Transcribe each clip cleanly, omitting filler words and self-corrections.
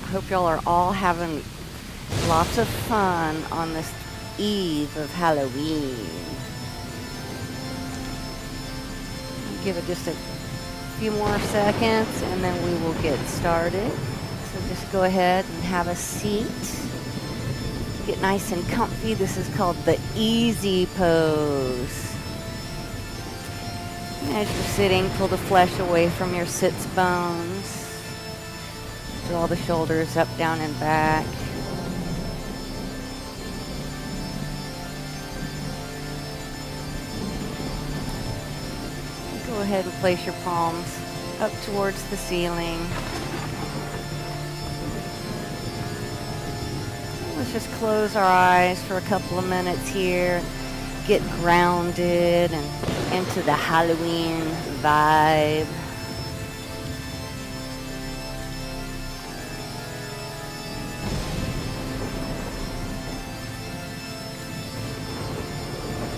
I hope y'all are all having lots of fun on this eve of Halloween. Give it just a few more seconds and then we will get started. So just go ahead and have a seat. Get nice and comfy. This is called the easy pose. And as you're sitting, pull the flesh away from your sits bones. Draw the shoulders up, down, and back. Go ahead and place your palms up towards the ceiling. Let's just close our eyes for a couple of minutes here. Get grounded and into the Halloween vibe.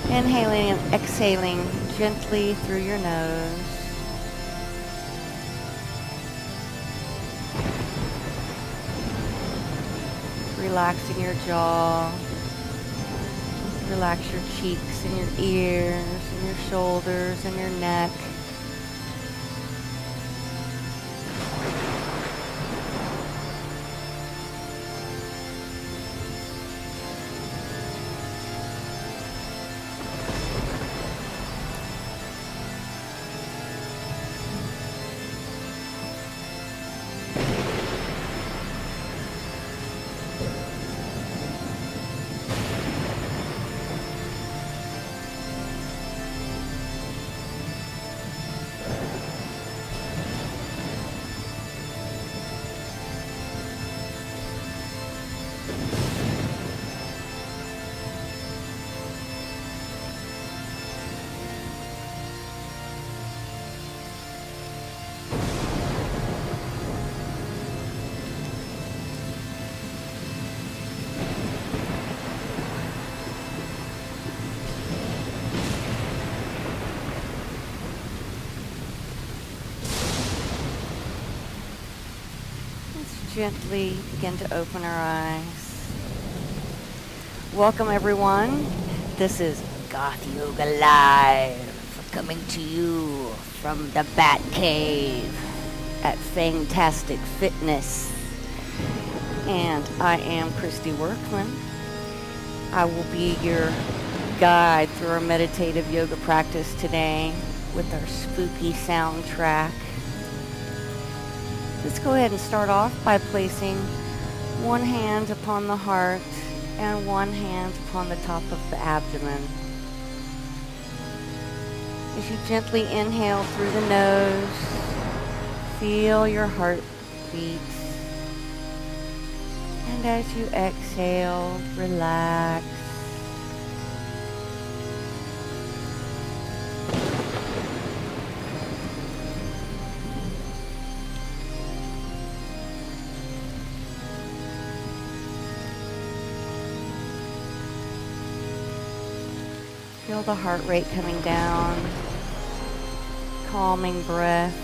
Inhaling and exhaling gently through your nose. Relaxing your jaw. Relax your cheeks and your ears and your shoulders and your neck. Gently begin to open our eyes. Welcome everyone. This is Goth Yoga Live, coming to you from the Bat Cave at Fantastic Fitness. And I am Christy Workman. I will be your guide through our meditative yoga practice today with our spooky soundtrack. Let's go ahead and start off by placing one hand upon the heart and one hand upon the top of the abdomen. As you gently inhale through the nose, feel your heart beat. And as you exhale, relax. Feel the heart rate coming down, calming breath.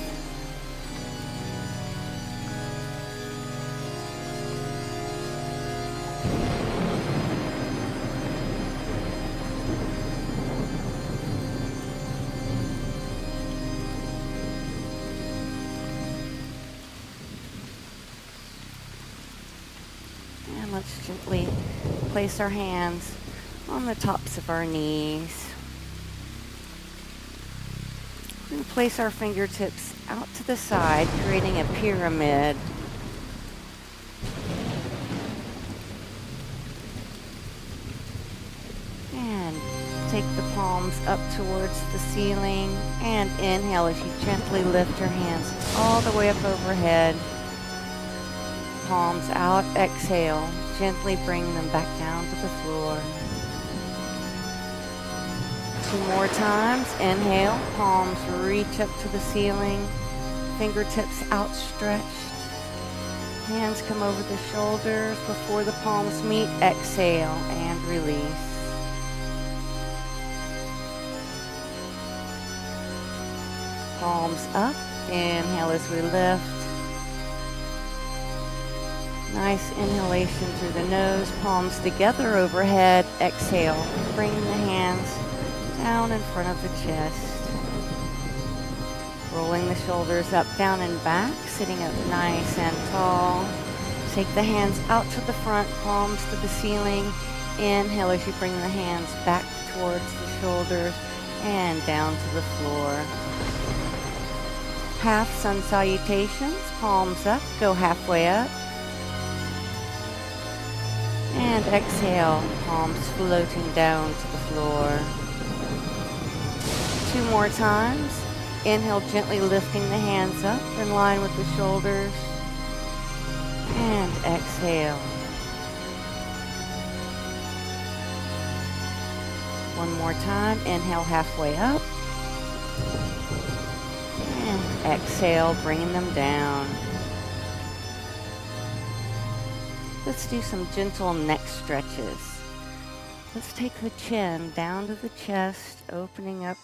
And let's gently place our hands on the tops of our knees. We're going to place our fingertips out to the side, creating a pyramid. And take the palms up towards the ceiling and inhale as you gently lift your hands all the way up overhead. Palms out, exhale. Gently bring them back down to the floor. 2 more times. Inhale, palms reach up to the ceiling, fingertips outstretched. Hands come over the shoulders before the palms meet. Exhale and release. palms up. Inhale as we lift. Nice inhalation through the nose, palms together overhead. Exhale, bring the hands down in front of the chest. Rolling the shoulders up, down, and back, sitting up nice and tall. Take the hands out to the front, palms to the ceiling. Inhale as you bring the hands back towards the shoulders and down to the floor. Half sun salutations, palms up, go halfway up. And exhale, palms floating down to the floor. 2 more times. Inhale, gently lifting the hands up in line with the shoulders. And exhale. 1 more time. Inhale, halfway up. And exhale, bringing them down. Let's do some gentle neck stretches. Let's take the chin down to the chest, opening up.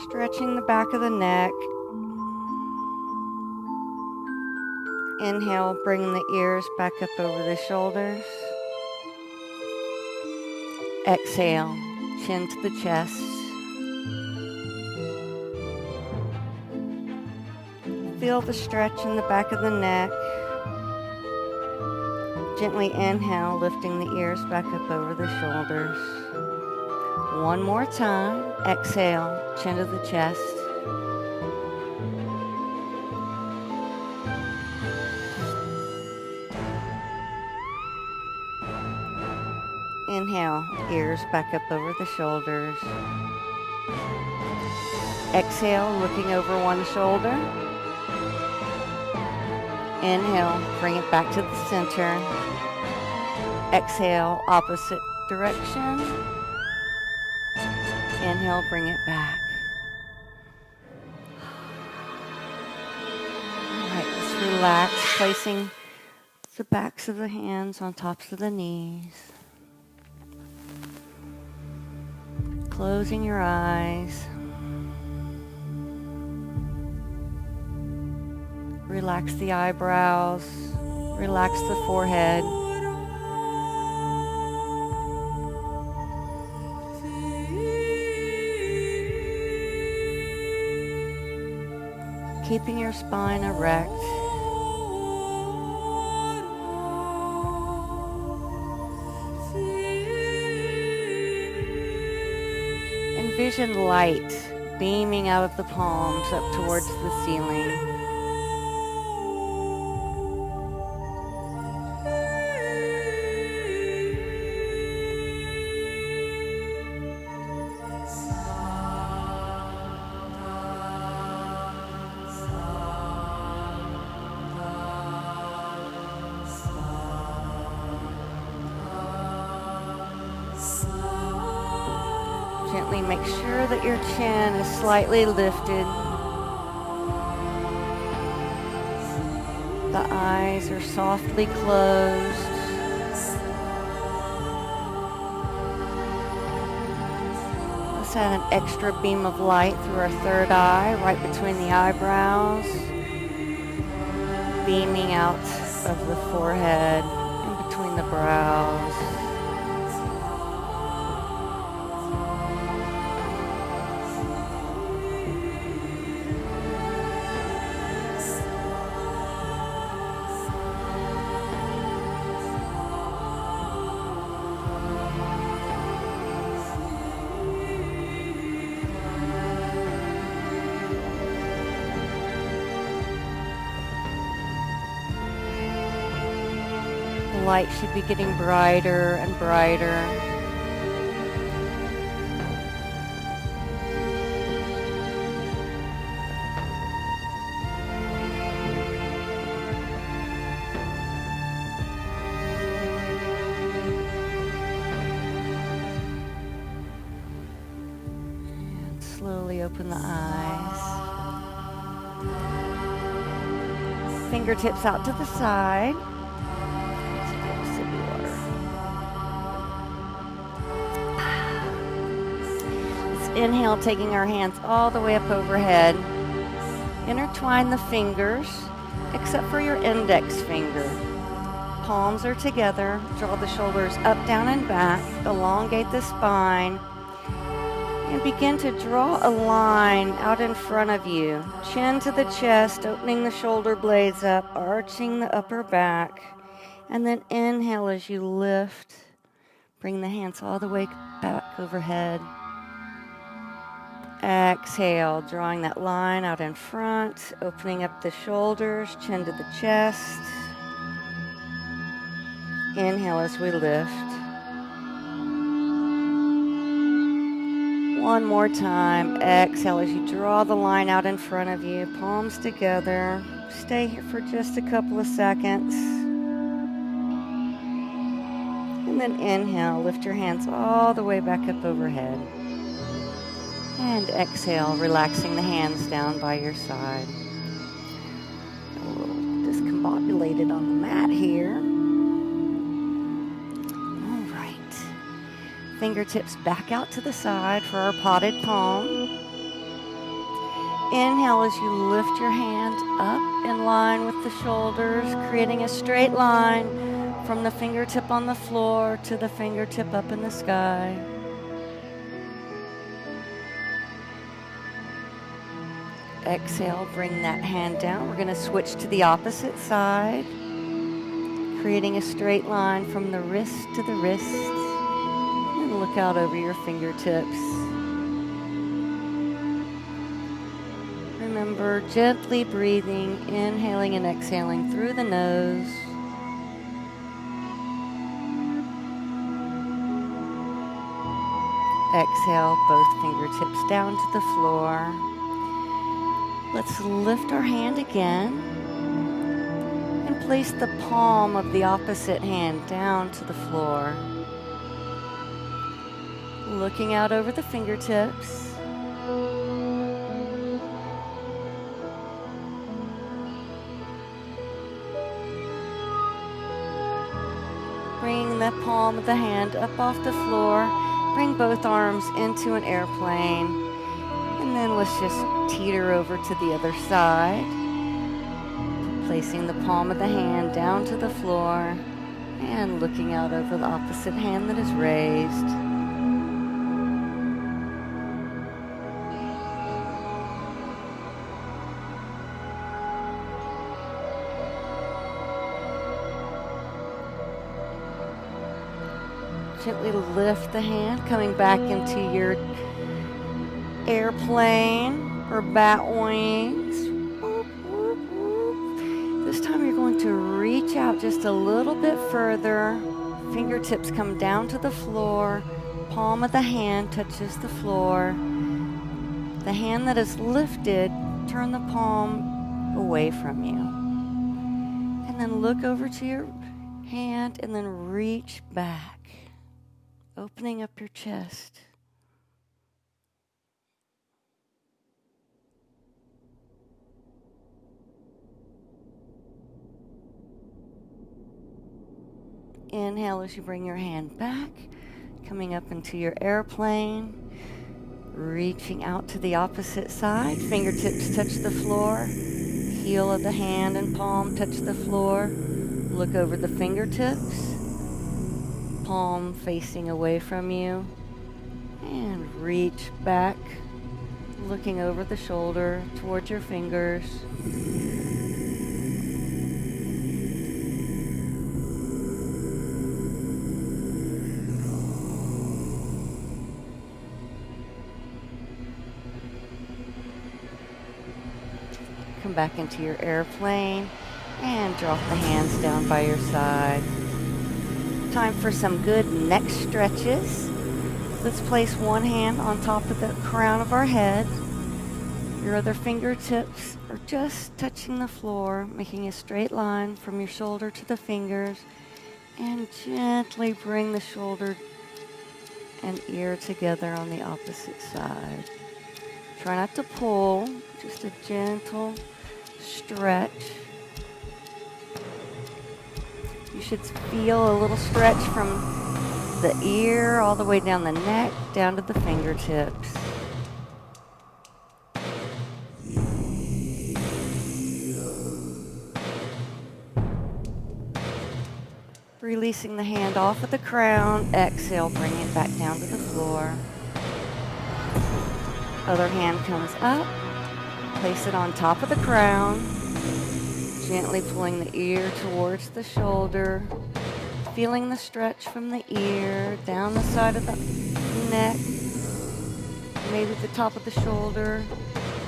Stretching the back of the neck. Inhale, bringing the ears back up over the shoulders. Exhale, chin to the chest. Feel the stretch in the back of the neck. Gently inhale, lifting the ears back up over the shoulders. 1 more time. Exhale, chin to the chest. Inhale, ears back up over the shoulders. Exhale, looking over one shoulder. Inhale, bring it back to the center. Exhale, opposite direction. Inhale, bring it back. All right, let's relax, placing the backs of the hands on tops of the knees. Closing your eyes. Relax the eyebrows. Relax the forehead. Keeping your spine erect. Envision light beaming out of the palms up towards the ceiling. Gently make sure that your chin is slightly lifted. The eyes are softly closed. Let's add an extra beam of light through our third eye, right between the eyebrows, beaming out of the forehead and between the brows. The light should be getting brighter and brighter. And slowly open the eyes. Fingertips out to the side. Inhale, taking our hands all the way up overhead. Intertwine the fingers, except for your index finger. Palms are together. Draw the shoulders up, down, and back. Elongate the spine. And begin to draw a line out in front of you. Chin to the chest, opening the shoulder blades up, arching the upper back. And then inhale as you lift. Bring the hands all the way back overhead. Exhale, drawing that line out in front, opening up the shoulders, chin to the chest. Inhale as we lift. One more time. Exhale as you draw the line out in front of you, palms together. Stay here for just a couple of seconds. And then inhale, lift your hands all the way back up overhead. And exhale, relaxing the hands down by your side. A little discombobulated on the mat here. All right. Fingertips back out to the side for our potted palm. Inhale as you lift your hand up in line with the shoulders, creating a straight line from the fingertip on the floor to the fingertip up in the sky. Exhale, bring that hand down. We're going to switch to the opposite side, creating a straight line from the wrist to the wrist. And look out over your fingertips. Remember, gently breathing, inhaling and exhaling through the nose. Exhale, both fingertips down to the floor. Let's lift our hand again and place the palm of the opposite hand down to the floor. Looking out over the fingertips. Bring the palm of the hand up off the floor. Bring both arms into an airplane. And then let's just teeter over to the other side. Placing the palm of the hand down to the floor and looking out over the opposite hand that is raised. Gently lift the hand, coming back into your airplane or bat wings. This time you're going to reach out just a little bit further. Fingertips come down to the floor. Palm of the hand touches the floor. The hand that is lifted, turn the palm away from you. And then look over to your hand and then reach back, opening up your chest. Inhale as you bring your hand back, coming up into your airplane, reaching out to the opposite side. Fingertips touch the floor, heel of the hand and palm touch the floor. Look over the fingertips, palm facing away from you, and reach back, looking over the shoulder towards your fingers. Come back into your airplane and drop the hands down by your side. Time for some good neck stretches. Let's place one hand on top of the crown of our head. Your other fingertips are just touching the floor, making a straight line from your shoulder to the fingers. And gently bring the shoulder and ear together on the opposite side. Try not to pull, just a gentle stretch. You should feel a little stretch from the ear all the way down the neck, down to the fingertips. Releasing the hand off of the crown. Exhale, bring it back down to the floor. Other hand comes up. Place it on top of the crown. Gently pulling the ear towards the shoulder. Feeling the stretch from the ear, down the side of the neck. Maybe the top of the shoulder.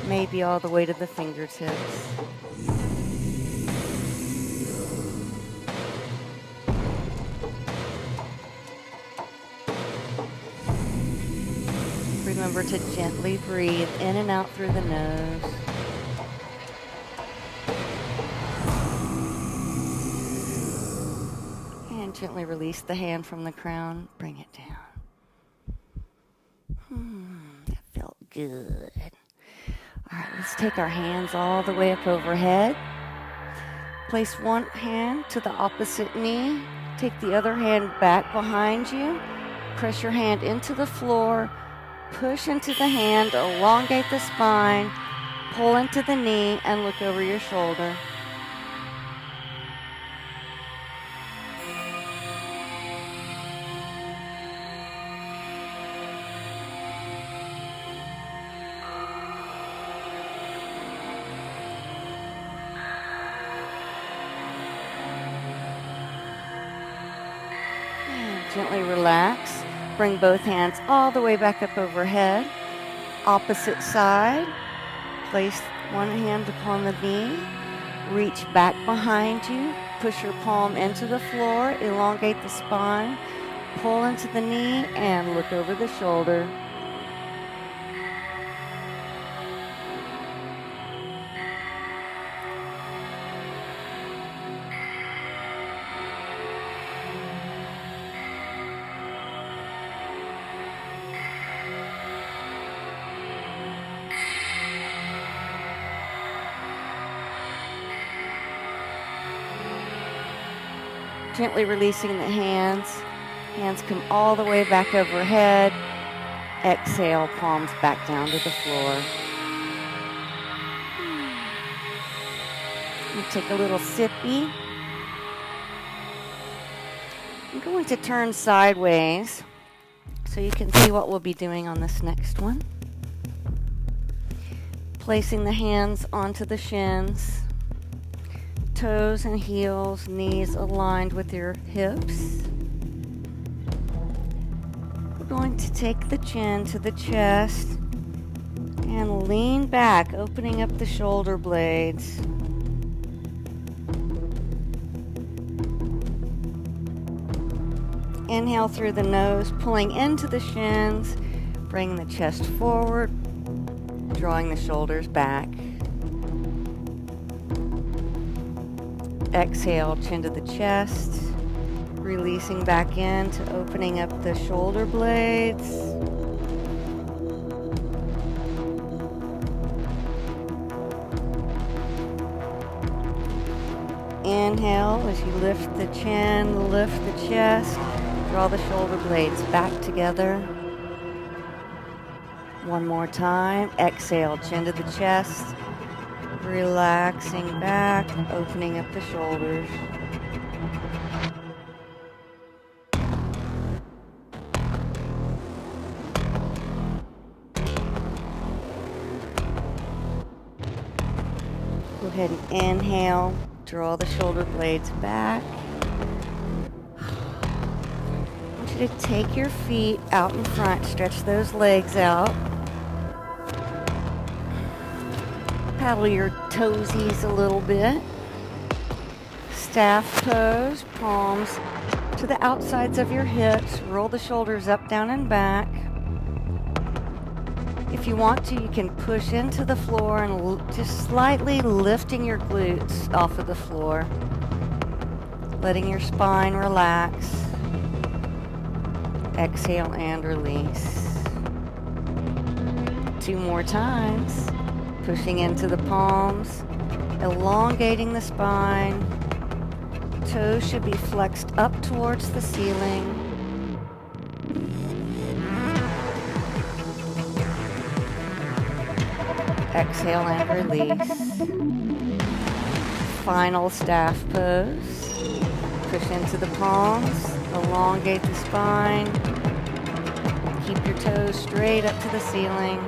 Maybe all the way to the fingertips. Remember to gently breathe in and out through the nose. And gently release the hand from the crown. Bring it down. That felt good. All right, let's take our hands all the way up overhead. Place one hand to the opposite knee. Take the other hand back behind you. Press your hand into the floor. Push into the hand, elongate the spine, pull into the knee, and look over your shoulder. And gently relax. Bring both hands all the way back up overhead. Opposite side. Place one hand upon the knee. Reach back behind you. Push your palm into the floor. Elongate the spine. Pull into the knee and look over the shoulder. Gently releasing the hands. Hands come all the way back overhead. Exhale, palms back down to the floor. You take a little sippy. I'm going to turn sideways so you can see what we'll be doing on this next one. Placing the hands onto the shins. Toes and heels, knees aligned with your hips. We're going to take the chin to the chest and lean back, opening up the shoulder blades. Inhale through the nose, pulling into the shins, bring the chest forward, drawing the shoulders back. Exhale, chin to the chest, releasing back into opening up the shoulder blades. Inhale as you lift the chin, lift the chest, draw the shoulder blades back together. One more time. Exhale, chin to the chest. Relaxing back, opening up the shoulders. Go ahead and inhale, draw the shoulder blades back. I want you to take your feet out in front, stretch those legs out. Paddle your toesies a little bit. Staff pose, palms to the outsides of your hips. Roll the shoulders up, down, and back. If you want to, you can push into the floor and just slightly lifting your glutes off of the floor. Letting your spine relax. Exhale and release. 2 more times. Pushing into the palms, elongating the spine. Toes should be flexed up towards the ceiling. Exhale and release. Final staff pose. Push into the palms. Elongate the spine. Keep your toes straight up to the ceiling.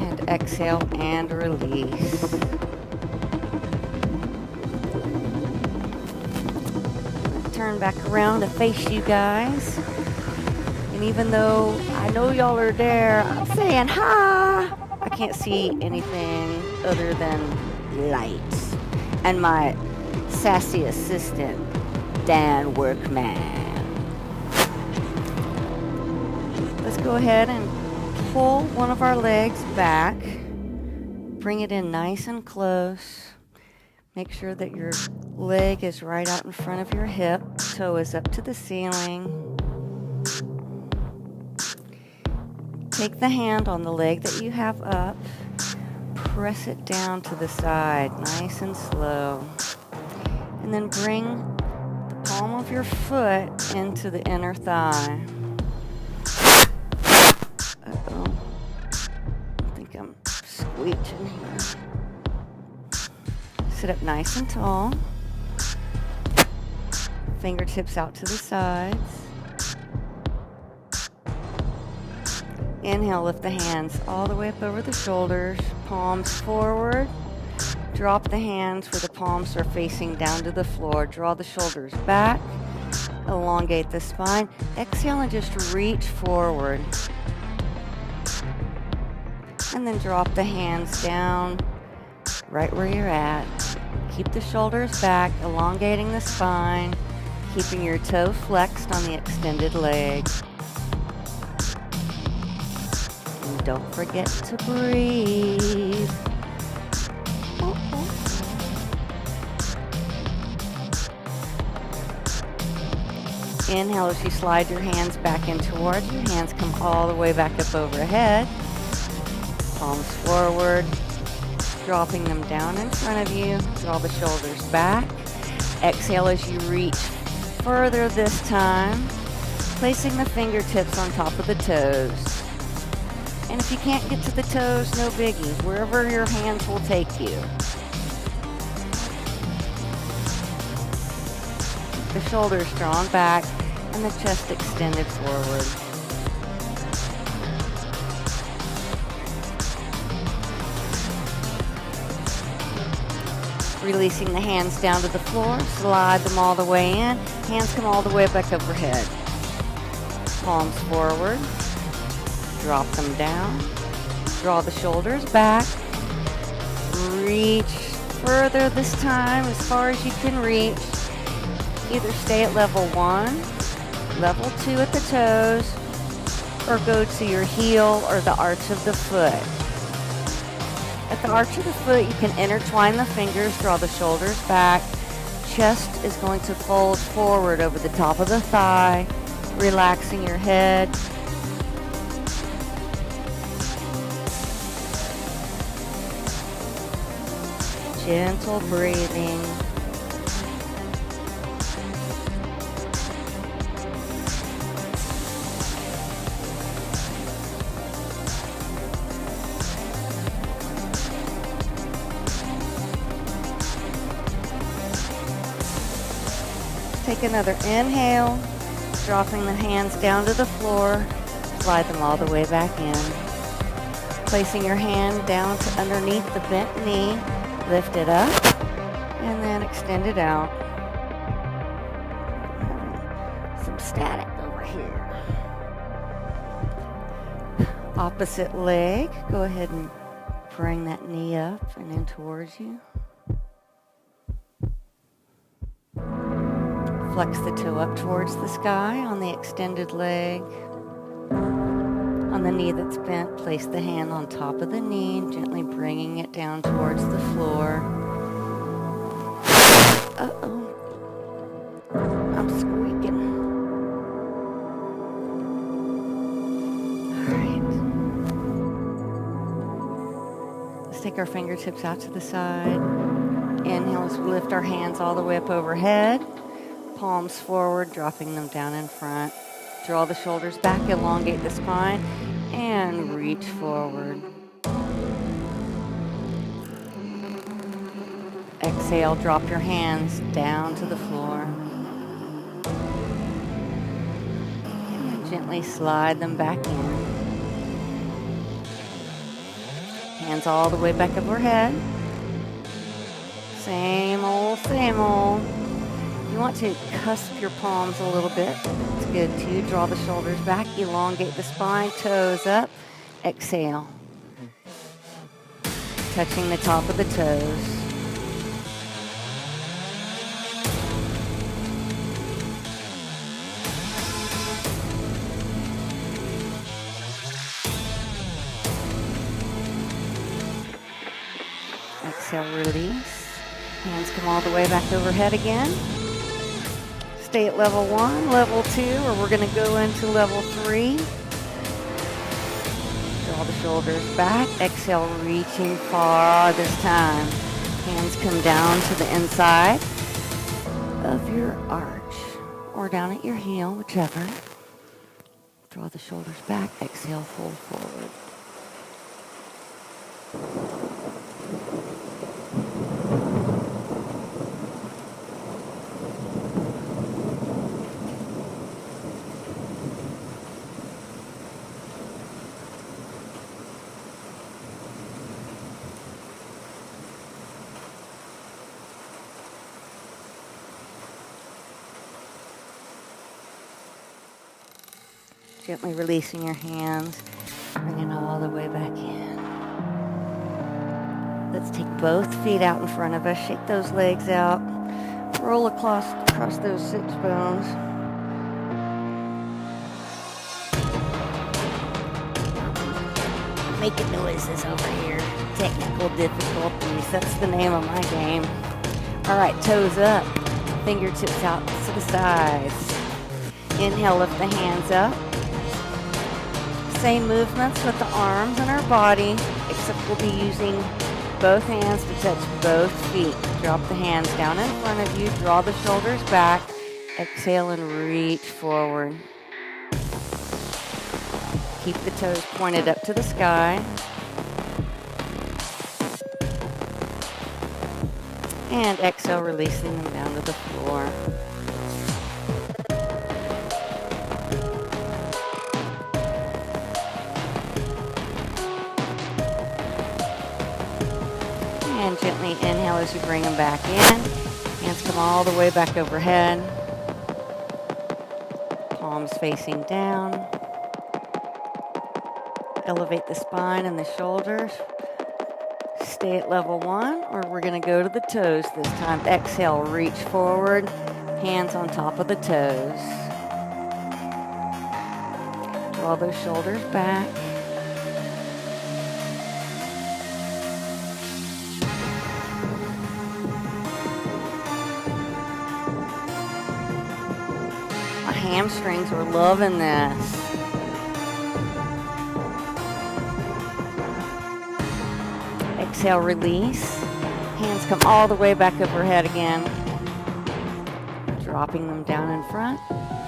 And exhale and release. Turn back around to face you guys. And even though I know y'all are there, I'm saying hi. I can't see anything other than lights. And my sassy assistant, Dan Workman. Let's go ahead and pull one of our legs back. Bring it in nice and close. Make sure that your leg is right out in front of your hip. Toe is up to the ceiling. Take the hand on the leg that you have up. Press it down to the side, nice and slow. And then bring the palm of your foot into the inner thigh. Uh-oh. I think I'm squeeching here. Sit up nice and tall. Fingertips out to the sides. Inhale, lift the hands all the way up over the shoulders, palms forward. Drop the hands where the palms are facing down to the floor. Draw the shoulders back. Elongate the spine. Exhale and just reach forward. And then drop the hands down right where you're at. Keep the shoulders back, elongating the spine, keeping your toe flexed on the extended leg. And don't forget to breathe. Inhale as you slide your hands back in towards you. Hands come all the way back up overhead. Palms forward. Dropping them down in front of you. Draw the shoulders back. Exhale as you reach further this time. Placing the fingertips on top of the toes. And if you can't get to the toes, no biggie. Wherever your hands will take you. The shoulders drawn back and the chest extended forward. Releasing the hands down to the floor, slide them all the way in. Hands come all the way back overhead. Palms forward. Drop them down. Draw the shoulders back. Reach further this time, as far as you can reach. Either stay at level 1, level 2 at the toes, or go to your heel or the arch of the foot. At the arch of the foot, you can intertwine the fingers, draw the shoulders back. Chest is going to fold forward over the top of the thigh, relaxing your head. Gentle breathing. Take another inhale, dropping the hands down to the floor, slide them all the way back in. Placing your hand down to underneath the bent knee, lift it up, and then extend it out. Some static over here. Opposite leg, go ahead and bring that knee up and in towards you. Flex the toe up towards the sky on the extended leg. On the knee that's bent, place the hand on top of the knee, gently bringing it down towards the floor. Uh-oh. I'm squeaking. All right. Let's take our fingertips out to the side. Inhale as we lift our hands all the way up overhead. Palms forward, dropping them down in front. Draw the shoulders back, elongate the spine, and reach forward. Exhale, drop your hands down to the floor. And gently slide them back in. Hands all the way back overhead. Same old, same old. You want to cusp your palms a little bit. It's good too. Draw the shoulders back, elongate the spine, toes up. Exhale. Touching the top of the toes. Exhale, release. Hands come all the way back overhead again. Stay at level 1, level 2, or we're going to go into level 3. Draw the shoulders back. Exhale, reaching far this time. Hands come down to the inside of your arch, or down at your heel, whichever. Draw the shoulders back. Exhale, fold forward. Gently releasing your hands, bringing it all the way back in. Let's take both feet out in front of us. Shake those legs out. Roll across those sits bones. Making noises over here. Technical difficulties. That's the name of my game. All right, toes up. Fingertips out to the sides. Inhale, lift the hands up. Same movements with the arms and our body, except we'll be using both hands to touch both feet. Drop the hands down in front of you. Draw the shoulders back. Exhale and reach forward. Keep the toes pointed up to the sky. And exhale, releasing them down to the floor. And gently inhale as you bring them back in. Hands come all the way back overhead. Palms facing down. Elevate the spine and the shoulders. Stay at level 1, or we're going to go to the toes this time. Exhale, reach forward. Hands on top of the toes. Draw those shoulders back. Hamstrings are loving this. Exhale, release. Hands come all the way back overhead again. Dropping them down in front.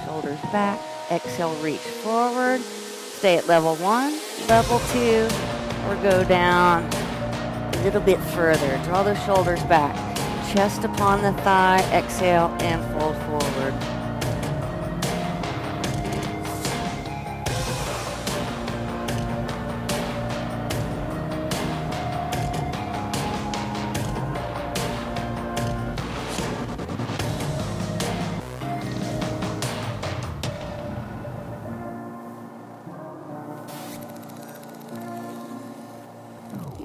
Shoulders back. Exhale, reach forward. Stay at level 1, level 2, or go down a little bit further. Draw the shoulders back. Chest upon the thigh. Exhale and fold forward.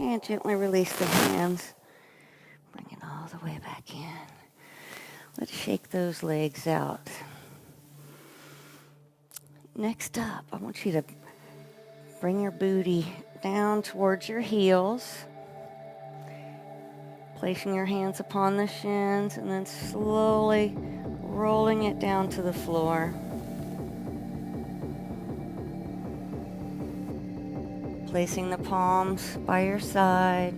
And gently release the hands. Bring it all the way back in. Let's shake those legs out. Next up, I want you to bring your booty down towards your heels. Placing your hands upon the shins and then slowly rolling it down to the floor. Placing the palms by your side.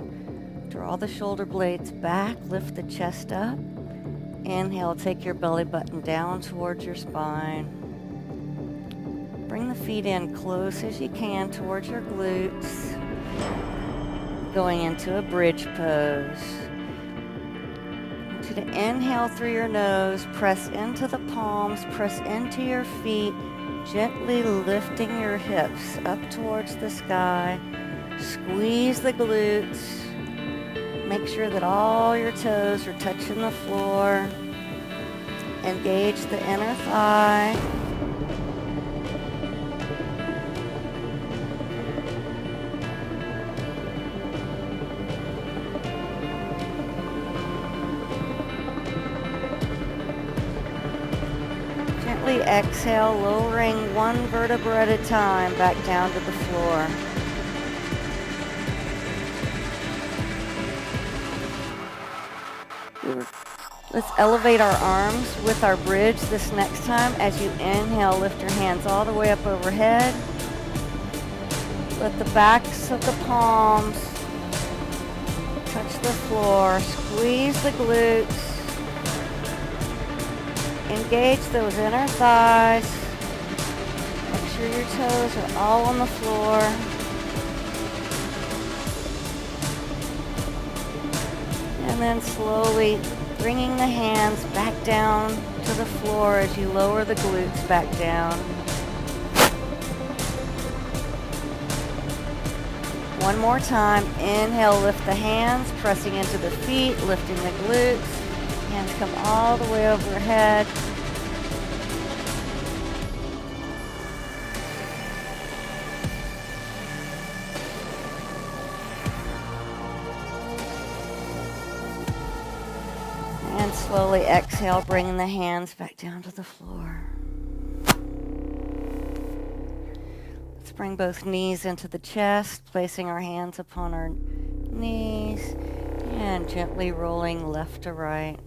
Draw the shoulder blades back. Lift the chest up. Inhale, take your belly button down towards your spine. Bring the feet in close as you can towards your glutes. Going into a bridge pose. you to inhale through your nose, press into the palms, press into your feet, gently lifting your hips up towards the sky. Squeeze the glutes. Make sure that all your toes are touching the floor. Engage the inner thigh. Gently exhale, lowering one vertebra at a time back down to the floor. Let's elevate our arms with our bridge this next time. As you inhale, lift your hands all the way up overhead. Let the backs of the palms touch the floor. Squeeze the glutes. Engage those inner thighs. Make sure your toes are all on the floor. And then slowly bringing the hands back down to the floor as you lower the glutes back down. One more time. Inhale, lift the hands, pressing into the feet, lifting the glutes. Hands come all the way overhead. And slowly exhale, bringing the hands back down to the floor. Let's bring both knees into the chest, placing our hands upon our knees and gently rolling left to right.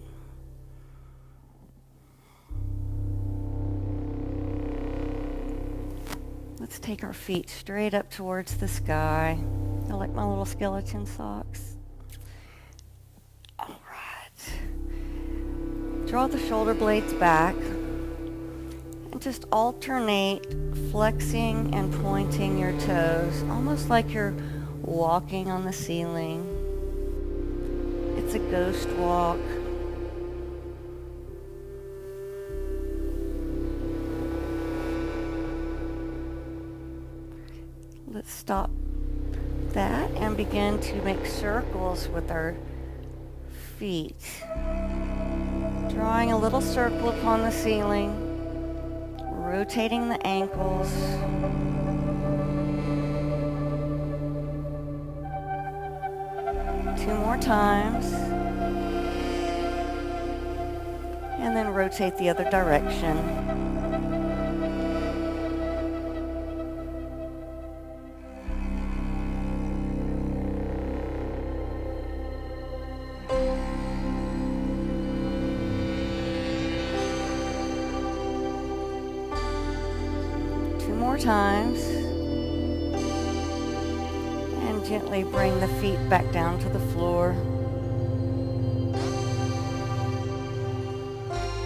Let's take our feet straight up towards the sky. I like my little skeleton socks. All right. Draw the shoulder blades back and just alternate flexing and pointing your toes, almost like you're walking on the ceiling. It's a ghost walk. Let's stop that and begin to make circles with our feet. Drawing a little circle upon the ceiling, rotating the ankles. Two more times. And then rotate the other direction. More times, and gently bring the feet back down to the floor.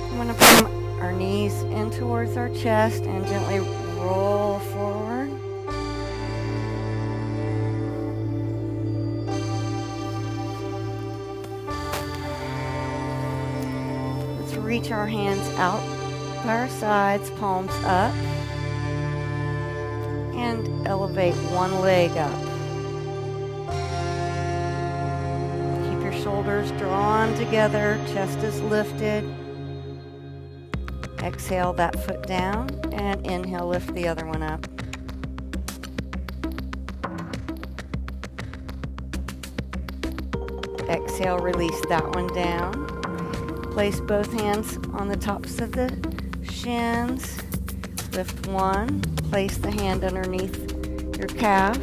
I'm going to bring our knees in towards our chest and gently roll forward. Let's reach our hands out by our sides, palms up. And elevate one leg up. Keep your shoulders drawn together, chest is lifted. Exhale that foot down and inhale, lift the other one up. Exhale, release that one down. Place both hands on the tops of the shins. Lift one. Place the hand underneath your calf.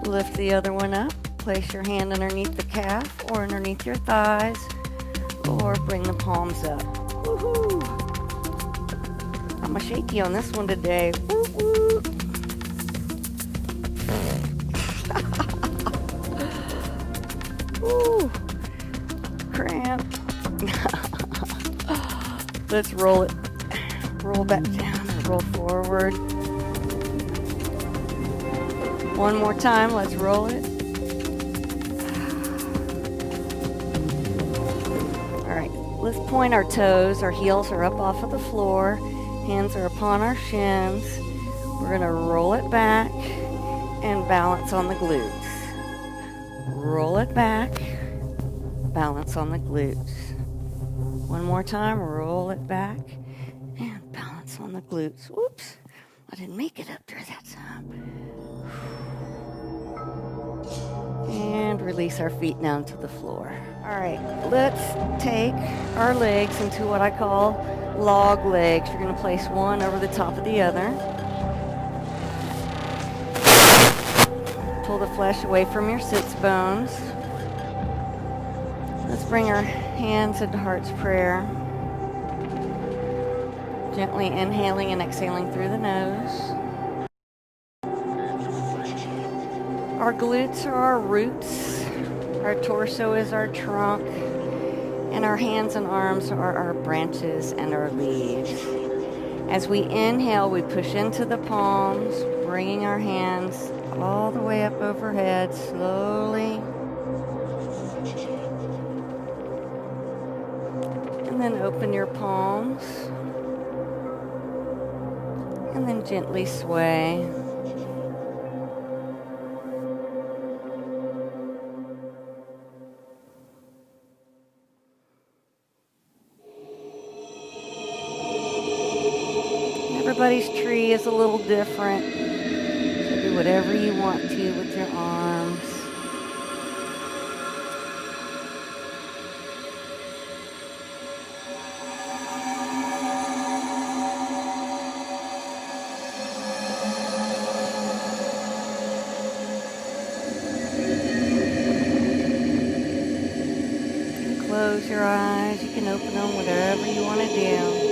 Lift the other one up. Place your hand underneath the calf or underneath your thighs, or bring the palms up. Woohoo! I'm a shaky on this one today. Woo woo! Woo! Cramp. Let's roll it. Roll back down. Roll forward. One more time. Let's roll it. Let's point our toes. Our heels are up off of the floor. Hands are upon our shins. We're going to roll it back and balance on the glutes. Roll it back, balance on the glutes. One more time, roll it back and balance on the glutes. Whoops, I didn't make it up there that time. And release our feet down to the floor. All right, let's take our legs into what I call log legs. You're going to place one over the top of the other. Pull the flesh away from your sits bones. Let's bring our hands into Heart's Prayer. Gently inhaling and exhaling through the nose. Our glutes are our roots. Our torso is our trunk. And our hands and arms are our branches and our leaves. As we inhale, we push into the palms, bringing our hands all the way up overhead, slowly. And then open your palms. And then gently sway. Everybody's tree is a little different. So do whatever you want to with your arms. Close your eyes. You can open them, whatever you want to do.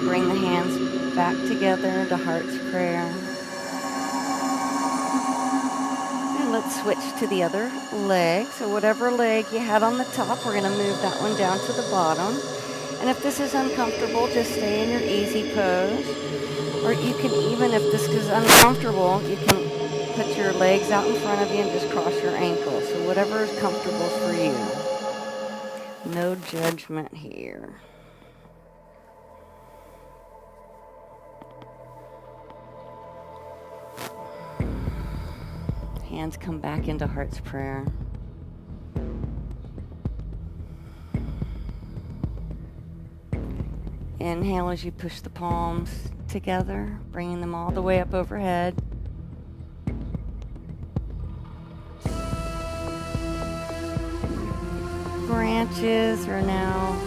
Bring the hands back together into Heart's Prayer. And let's switch to the other leg. So whatever leg you had on the top, we're going to move that one down to the bottom. And if this is uncomfortable, just stay in your easy pose. Or you can even, if this is uncomfortable, you can put your legs out in front of you and just cross your ankles. So whatever is comfortable for you. No judgment here. Hands come back into Heart's Prayer. Inhale as you push the palms together, bringing them all the way up overhead. Branches are now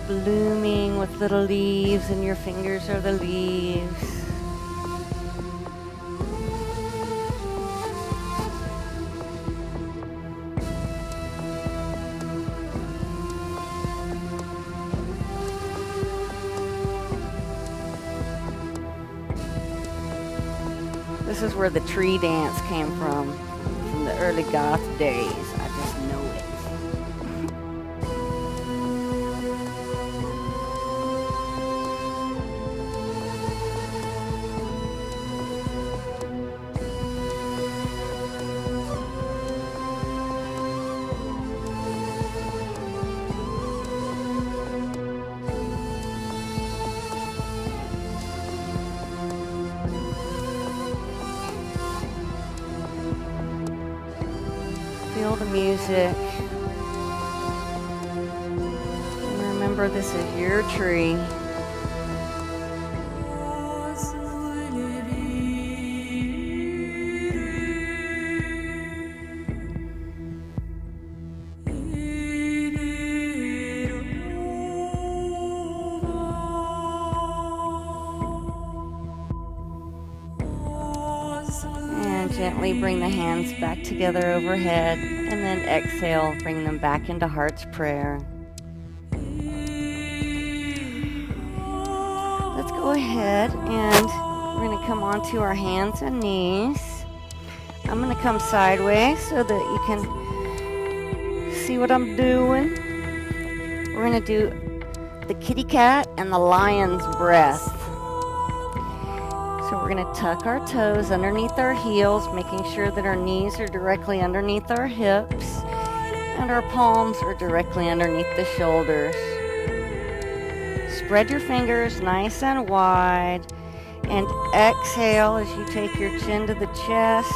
blooming with little leaves, and your fingers are the leaves. This is where the tree dance came from the early Goth days. I just know it. Feel the music. And remember, this is your tree. Gently bring the hands back together overhead, and then exhale, bring them back into Heart's Prayer. Let's go ahead and we're going to come onto our hands and knees. I'm going to come sideways so that you can see what I'm doing. We're going to do the kitty cat and the lion's breath. So we're going to tuck our toes underneath our heels, making sure that our knees are directly underneath our hips and our palms are directly underneath the shoulders. Spread your fingers nice and wide and exhale as you take your chin to the chest,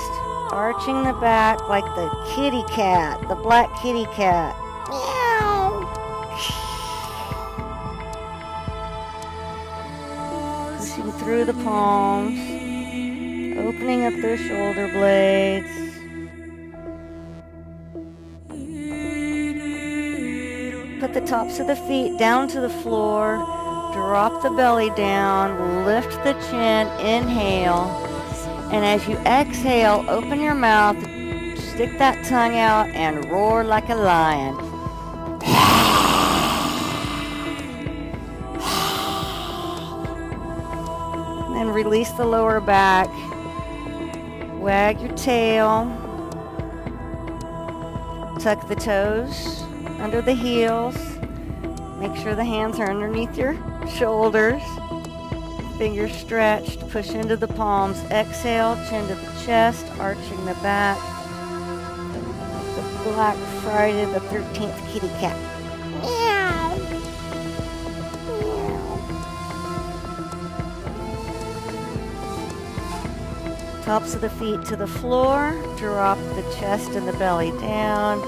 arching the back like the kitty cat, the black kitty cat. Meow. Pushing through the palms, opening up those shoulder blades. Put the tops of the feet down to the floor, drop the belly down, lift the chin, inhale, and as you exhale, open your mouth, stick that tongue out, and roar like a lion. Then release the lower back, wag your tail, tuck the toes under the heels, make sure the hands are underneath your shoulders, fingers stretched, push into the palms, exhale, chin to the chest, arching the back, the Black Friday the 13th kitty cat. Meow. Meow. Tops of the feet to the floor, drop the chest and the belly down,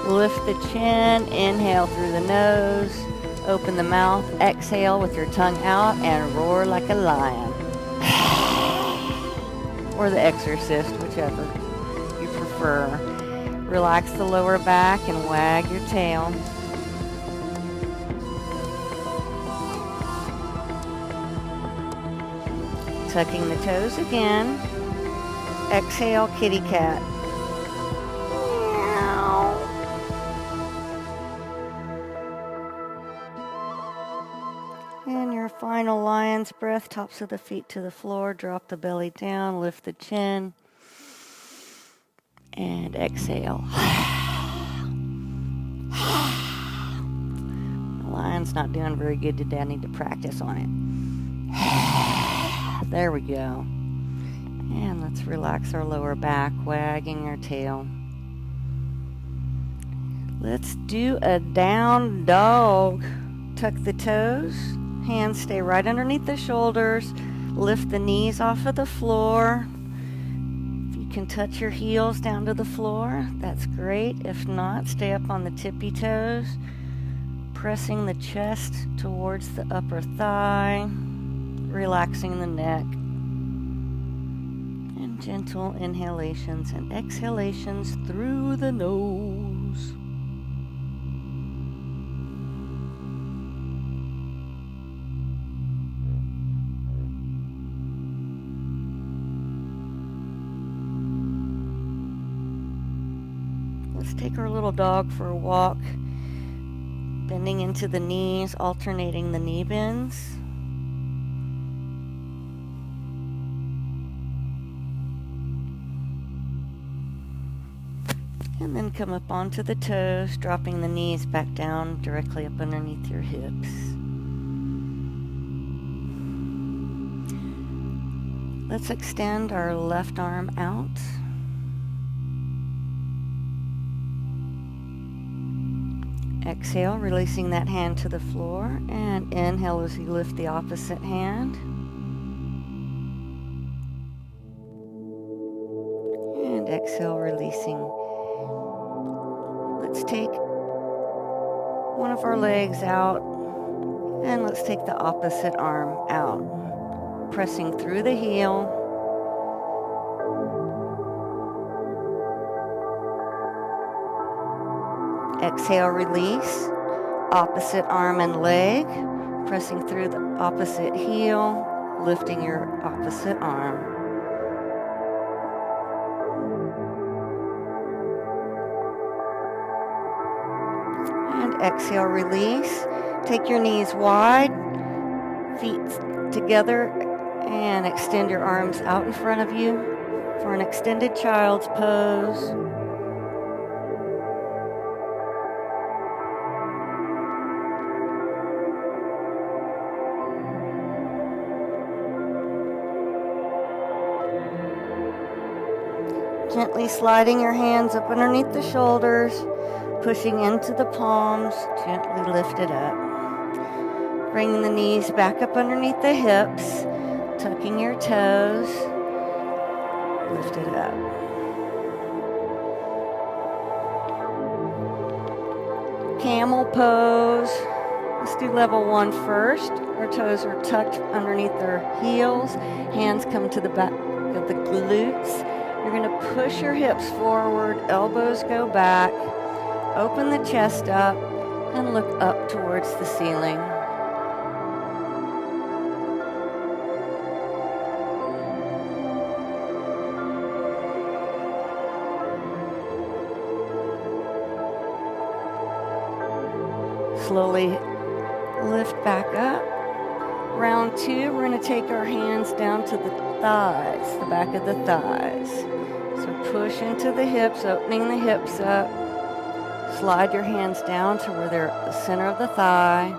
lift the chin, inhale through the nose, open the mouth, exhale with your tongue out, and roar like a lion. Or the Exorcist, whichever you prefer. Relax the lower back and wag your tail. Tucking the toes again. Exhale, kitty cat. And your final lion's breath, tops of the feet to the floor, drop the belly down, lift the chin, and exhale. The lion's not doing very good today. I need to practice on it. There we go. And let's relax our lower back, wagging our tail. Let's do a down dog. Tuck the toes. Hands stay right underneath the shoulders. Lift the knees off of the floor. If you can touch your heels down to the floor, that's great. If not, stay up on the tippy toes, pressing the chest towards the upper thigh, relaxing the neck. And gentle inhalations and exhalations through the nose. Let's take our little dog for a walk, bending into the knees, alternating the knee bends. And then come up onto the toes, dropping the knees back down directly up underneath your hips. Let's extend our left arm out. Exhale, releasing that hand to the floor, and inhale as you lift the opposite hand. And exhale, releasing. Let's take one of our legs out, and let's take the opposite arm out, pressing through the heel. Exhale, release, opposite arm and leg, pressing through the opposite heel, lifting your opposite arm. And exhale, release. Take your knees wide, feet together, and extend your arms out in front of you. for an extended child's pose. Gently sliding your hands up underneath the shoulders, pushing into the palms, gently lift it up. Bringing the knees back up underneath the hips, tucking your toes, lift it up. Camel pose. Let's do level 1 first. Our toes are tucked underneath their heels. Hands come to the back of the glutes. You're going to push your hips forward, elbows go back, open the chest up, and look up towards the ceiling. Slowly lift back up. Round 2, we're going to take our hands down to the thighs, the back of the thighs. So push into the hips, opening the hips up. Slide your hands down to where they're at the center of the thigh,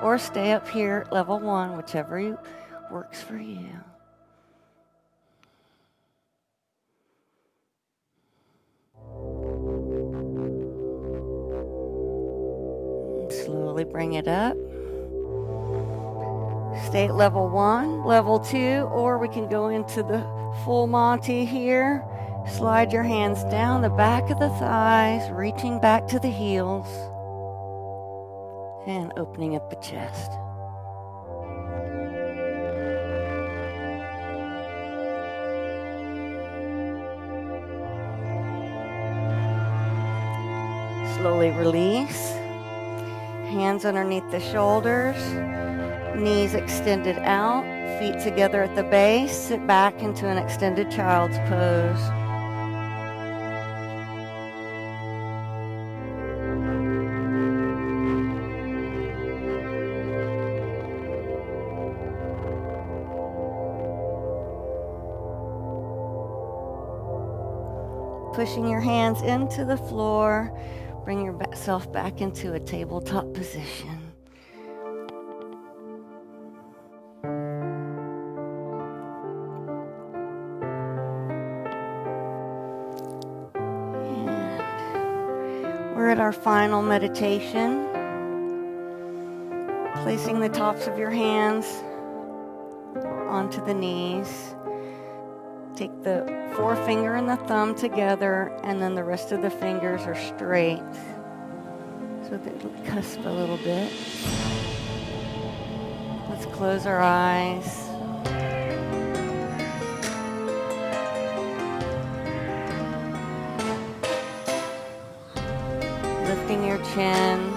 or stay up here at level 1, whichever works for you. Slowly bring it up. Stay at level 1, level 2, or we can go into the full Monty here. Slide your hands down the back of the thighs, reaching back to the heels, and opening up the chest. Slowly release. Hands underneath the shoulders. Knees extended out, feet together at the base. Sit back into an extended child's pose. Pushing your hands into the floor, bring yourself back into a tabletop position. We're at our final meditation. Placing the tops of your hands onto the knees. Take the forefinger and the thumb together, and then the rest of the fingers are straight, so they cusp a little bit. Let's close our eyes. Lifting your chin.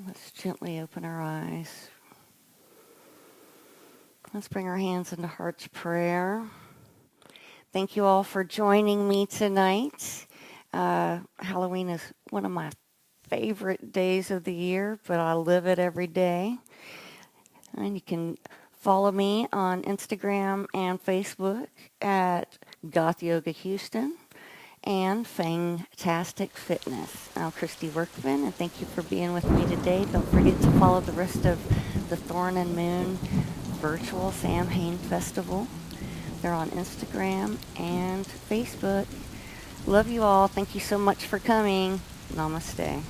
Let's gently open our eyes. Let's bring our hands into Heart's Prayer. Thank you all for joining me tonight. Halloween is one of my favorite days of the year, but I live it every day. And you can follow me on Instagram and Facebook at Goth Yoga Houston and Fantastic Fitness. I'm Christy Workman, and thank you for being with me today. Don't forget to follow the rest of the Thorn and Moon virtual Samhain Festival. They're on Instagram and Facebook. Love you all. Thank you so much for coming. Namaste.